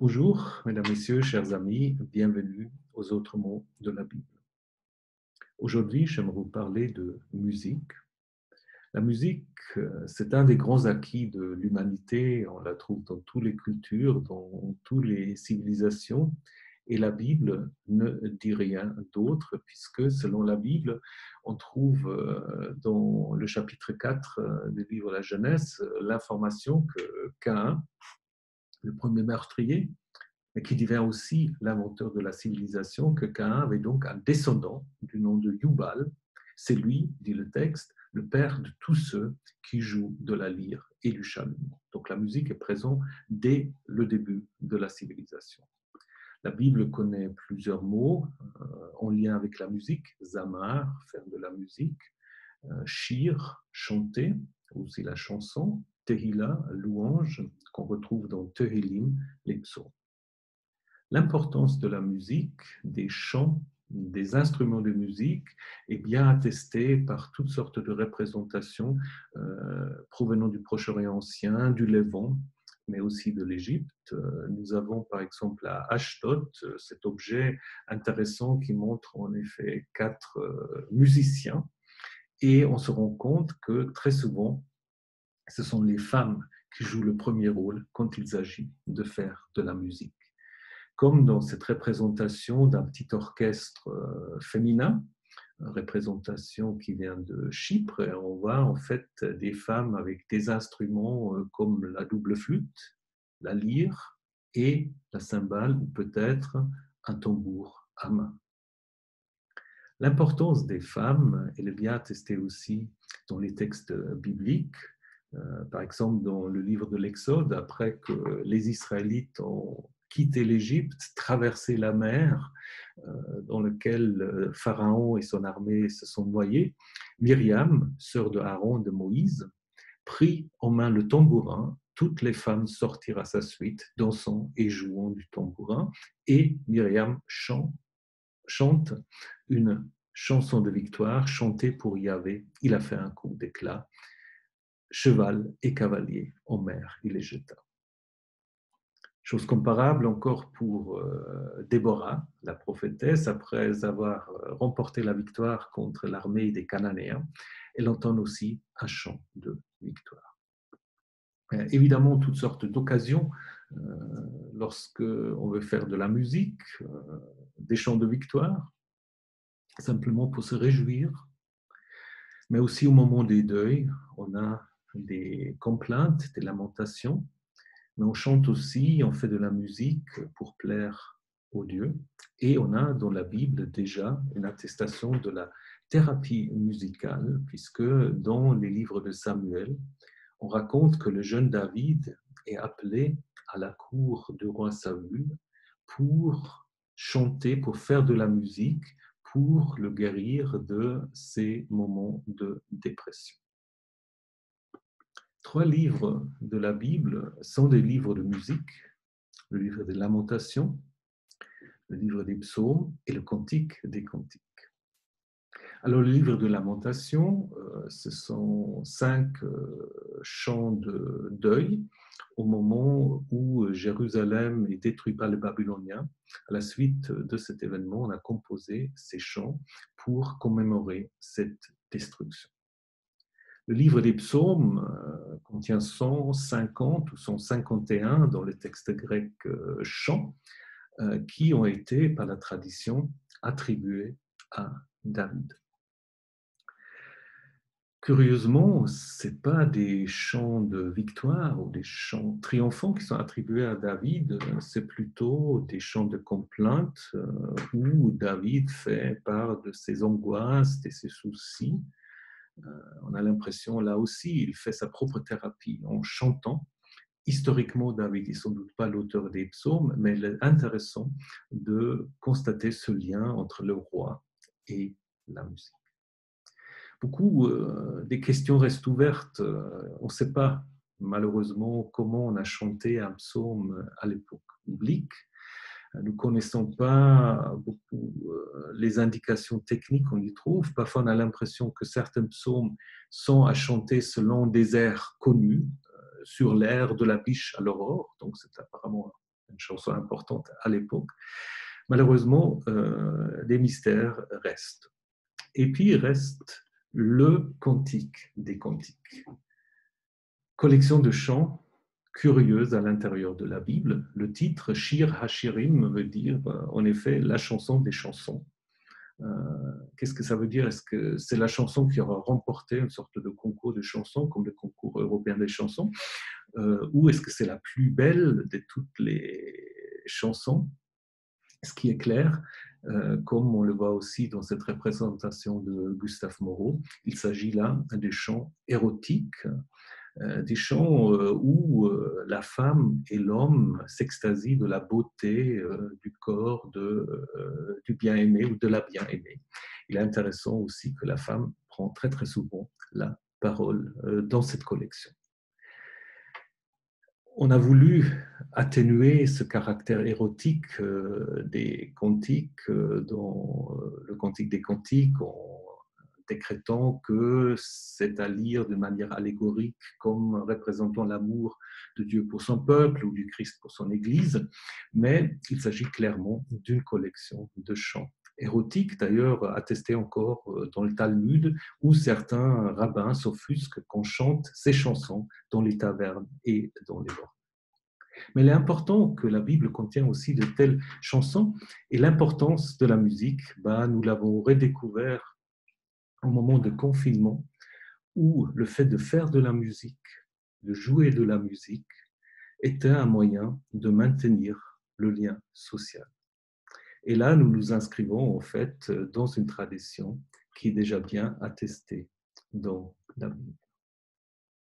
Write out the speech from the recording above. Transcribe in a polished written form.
Bonjour, mesdames, messieurs, chers amis, bienvenue aux autres mots de la Bible. Aujourd'hui, j'aimerais vous parler de musique. La musique, c'est un des grands acquis de l'humanité. On la trouve dans toutes les cultures, dans toutes les civilisations. Et la Bible ne dit rien d'autre, puisque selon la Bible, on trouve dans le chapitre 4 du livre de la Genèse l'information que Caïn, le premier meurtrier, mais qui devient aussi l'inventeur de la civilisation, que Caïn avait donc un descendant du nom de Jubal. C'est lui, dit le texte, le père de tous ceux qui jouent de la lyre et du chalumeau. Donc la musique est présente dès le début de la civilisation. La Bible connaît plusieurs mots en lien avec la musique: zamar, faire de la musique; shir, chanter, aussi la chanson; tehila, louange, qu'on retrouve dans Tehilim, les psaumes. L'importance de la musique, des chants, des instruments de musique est bien attestée par toutes sortes de représentations provenant du Proche-Orient ancien, du Levant, mais aussi de l'Égypte. Nous avons par exemple à Ashdod cet objet intéressant qui montre en effet 4 musiciens, et on se rend compte que très souvent, ce sont les femmes qui jouent le premier rôle quand il s'agit de faire de la musique. Comme dans cette représentation d'un petit orchestre féminin, une représentation qui vient de Chypre, et on voit en fait des femmes avec des instruments comme la double flûte, la lyre et la cymbale, ou peut-être un tambour à main. L'importance des femmes, elle est bien attestée aussi dans les textes bibliques. Par exemple, dans le livre de l'Exode, après que les Israélites ont quitté l'Égypte, traversé la mer dans laquelle Pharaon et son armée se sont noyés, Myriam, sœur de Aaron, de Moïse, prit en main le tambourin. Toutes les femmes sortirent à sa suite, dansant et jouant du tambourin, et Myriam chante une chanson de victoire chantée pour Yahvé. Il a fait un coup d'éclat. Cheval et cavalier en mer, il les jeta. Chose comparable encore pour Déborah, la prophétesse, après avoir remporté la victoire contre l'armée des Cananéens, elle entend aussi un chant de victoire. Évidemment, toutes sortes d'occasions, lorsque on veut faire de la musique, des chants de victoire, simplement pour se réjouir, mais aussi au moment des deuils, on a des complaintes, des lamentations, mais on chante aussi, on fait de la musique pour plaire aux dieux, et on a dans la Bible déjà une attestation de la thérapie musicale, puisque dans les livres de Samuel, on raconte que le jeune David est appelé à la cour du roi Saül pour chanter, pour faire de la musique, pour le guérir de ses moments de dépression. 3 livres de la Bible sont des livres de musique: le livre des Lamentations, le livre des Psaumes et le Cantique des Cantiques. Alors, le livre de Lamentations, ce sont 5 chants de deuil au moment où Jérusalem est détruite par les Babyloniens. À la suite de cet événement, on a composé ces chants pour commémorer cette destruction. Le livre des Psaumes contient 150 ou 151 dans le texte grec chants qui ont été, par la tradition, attribués à David. Curieusement, ce n'est pas des chants de victoire ou des chants triomphants qui sont attribués à David, c'est plutôt des chants de complainte où David fait part de ses angoisses, de ses soucis. On a l'impression, là aussi, il fait sa propre thérapie en chantant. Historiquement, David n'est sans doute pas l'auteur des psaumes, mais il est intéressant de constater ce lien entre le roi et la musique. Beaucoup des questions restent ouvertes. On ne sait pas, malheureusement, comment on a chanté un psaume à l'époque biblique. Nous ne connaissons pas beaucoup les indications techniques qu'on y trouve. Parfois, on a l'impression que certains psaumes sont à chanter selon des airs connus, sur l'air de la biche à l'aurore. Donc, c'est apparemment une chanson importante à l'époque. Malheureusement, les mystères restent. Et puis, il reste le cantique des cantiques. Collection de chants curieuse à l'intérieur de la Bible. Le titre Shir Hashirim veut dire en effet la chanson des chansons. Qu'est-ce que ça veut dire? Est-ce que c'est la chanson qui aura remporté une sorte de concours de chansons, comme le concours européen des chansons, ou est-ce que c'est la plus belle de toutes les chansons? Ce qui est clair, comme on le voit aussi dans cette représentation de Gustave Moreau, il s'agit là des chants érotiques, des chants où la femme et l'homme s'extasient de la beauté du corps du bien-aimé ou de la bien-aimée. Il est intéressant aussi que la femme prend très très souvent la parole dans cette collection. On a voulu atténuer ce caractère érotique des cantiques dans le cantique des cantiques en décrétant que c'est à lire de manière allégorique comme représentant l'amour de Dieu pour son peuple ou du Christ pour son Église, mais il s'agit clairement d'une collection de chants érotiques, d'ailleurs attesté encore dans le Talmud, où certains rabbins s'offusquent qu'on chante ces chansons dans les tavernes et dans les bars. Mais il est important que la Bible contient aussi de telles chansons, et l'importance de la musique, nous l'avons redécouvert au moment de confinement, où le fait de faire de la musique, de jouer de la musique, était un moyen de maintenir le lien social. Et là, nous nous inscrivons en fait dans une tradition qui est déjà bien attestée dans la Bible.